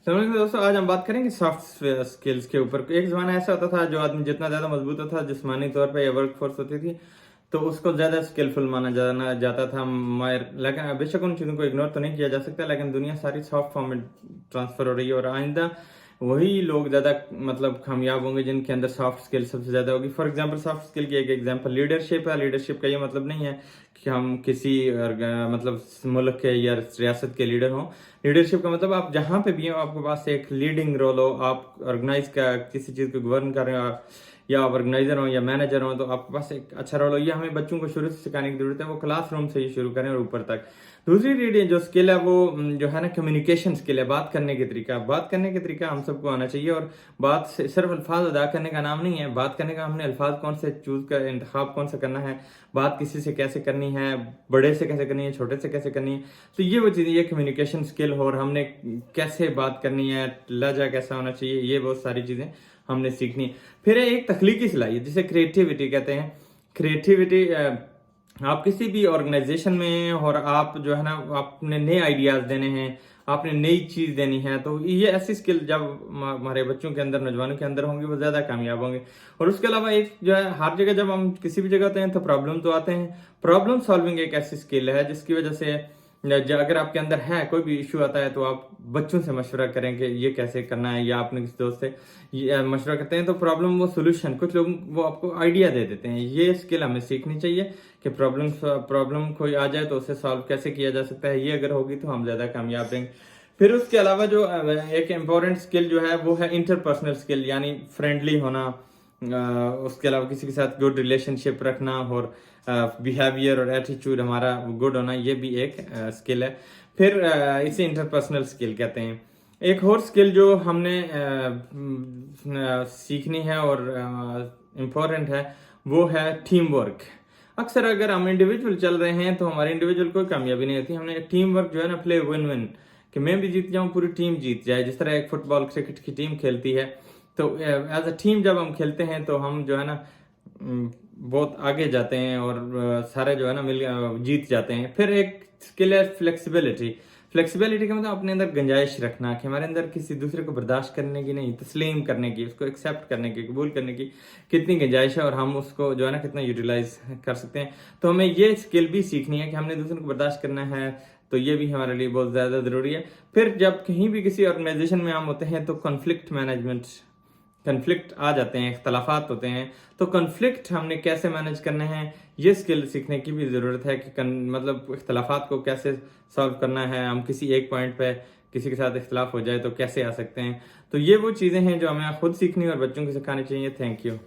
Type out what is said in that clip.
समझ दोस्तों, आज हम बात करेंगे सॉफ्ट स्किल्स के ऊपर। एक ज़माना ऐसा होता था जो आदमी जितना ज़्यादा मजबूत होता था जिस्मानी तौर पे या वर्क फोर्स होती थी तो उसको ज़्यादा स्किलफुल माना जाना जाता था, माहिर। लेकिन बेशक उन चीज़ों को इग्नोर तो नहीं किया जा सकता, लेकिन दुनिया सारी सॉफ्ट फॉर्म में ट्रांसफ़र हो रही है और आइंदा वही लोग ज़्यादा मतलब कामयाब होंगे जिनके अंदर सॉफ्ट स्किल सबसे ज़्यादा होगी। फॉर एग्जांपल, सॉफ्ट स्किल की एक एग्जांपल लीडरशिप है। लीडरशिप का ये मतलब नहीं है कि हम किसी मतलब मुल्क के या रियासत के लीडर हों। लीडरशिप का मतलब आप जहाँ पे भी हो आपके पास एक लीडिंग रोल हो, आप ऑर्गेनाइज का किसी चीज़ को गवर्न कर रहे हो या आप ऑर्गेनाइजर हो या मैनेजर हो तो आपके पास एक अच्छा रोल हो। ये हमें बच्चों को शुरू से सिखाने की जरूरत है, वो क्लासरूम से ही शुरू करें और ऊपर तक। दूसरी रीडिंग जो स्किल है वो जो है ना कम्युनिकेशन स्किल है, बात करने के तरीका। बात करने के तरीका हम सबको आना चाहिए और बात सिर्फ अल्फाज अदा करने का नाम नहीं है। बात करने का हमने अल्फाज कौन से चूज कर, इंतखाब कौन सा करना है, बात किसी से कैसे करनी है, बड़े से कैसे करनी है, छोटे से कैसे करनी है। तो ये वो चीज़, ये कम्युनिकेशन स्किल हो और हमने कैसे बात करनी है, लहजा कैसा होना चाहिए, ये बहुत सारी चीज़ें हमने सीखनी है। फिर एक तख्लीकी सलाहियत जिसे क्रिएटिविटी कहते हैं। क्रिएटिविटी आप किसी भी ऑर्गेनाइजेशन में और आप जो है ना आपने नए आइडियाज़ देने हैं, आपने नई चीज़ देनी है, तो ये ऐसी स्किल जब हमारे बच्चों के अंदर, नौजवानों के अंदर होंगे वो ज़्यादा कामयाब होंगे। और उसके अलावा एक जो है, हर जगह जब हम किसी भी जगह आते हैं तो प्रॉब्लम तो आते हैं। प्रॉब्लम सॉल्विंग एक ऐसी स्किल है जिसकी वजह से अगर आपके अंदर है कोई भी इशू आता है तो आप बच्चों से मशवरा करें कि ये कैसे करना है, या आपने किसी दोस्त से ये मशवरा करते हैं तो प्रॉब्लम वो सोल्यूशन, कुछ लोग वो आपको आइडिया दे देते हैं। ये स्किल हमें सीखनी चाहिए कि प्रॉब्लम कोई आ जाए तो उसे सॉल्व कैसे किया जा सकता है। ये अगर होगी तो हम ज़्यादा कामयाब रहेंगे। फिर उसके अलावा जो एक इम्पॉर्टेंट स्किल जो है वो है इंटरपर्सनल स्किल, यानी फ्रेंडली होना। उसके अलावा किसी के साथ गुड रिलेशनशिप रखना और बिहेवियर और एटीट्यूड हमारा गुड होना, ये भी एक स्किल है। फिर इसे इंटरपर्सनल स्किल कहते हैं। एक और स्किल जो हमने सीखनी है और इम्पोर्टेंट है वो है टीम वर्क। अक्सर अगर हम इंडिविजुअल चल रहे हैं तो हमारे इंडिविजुअल कोई कामयाबी नहीं होती। हमने टीम वर्क जो है ना, प्ले विन विन, कि मैं भी जीत जाऊं, पूरी टीम जीत जाए। जिस तरह एक फुटबॉल क्रिकेट की टीम खेलती है, तो एज अ टीम जब हम खेलते हैं तो हम जो है ना बहुत आगे जाते हैं और सारे जो है ना मिल जीत जाते हैं। फिर एक स्किल है फ्लेक्सिबिलिटी। फ्लेक्सिबिलिटी का मतलब अपने अंदर गुंजाइश रखना, कि हमारे अंदर किसी दूसरे को बर्दाश्त करने की नहीं, तस्लीम करने की, उसको एक्सेप्ट करने की, कबूल करने की कितनी गुंजाइश है और हम उसको जो है ना कितना यूटिलाइज कर सकते हैं। तो हमें ये स्किल भी सीखनी है कि हमने दूसरे को बर्दाश्त करना है, तो ये भी हमारे लिए बहुत ज़्यादा ज़रूरी है। फिर जब कहीं भी किसी ऑर्गेनाइजेशन में हम होते हैं तो कॉन्फ्लिक्ट मैनेजमेंट, कन्फ्लिक्ट आ जाते हैं, इख्तलाफात होते हैं, तो कन्फ्लिक्ट हमने कैसे मैनेज करने हैं, ये स्किल सीखने की भी ज़रूरत है कि मतलब इख्तलाफात को कैसे सॉल्व करना है। हम किसी एक पॉइंट पे किसी के साथ इख्तलाफ हो जाए तो कैसे आ सकते हैं। तो ये वो चीज़ें हैं जो हमें खुद सीखनी और बच्चों को सिखानी चाहिए। Thank you.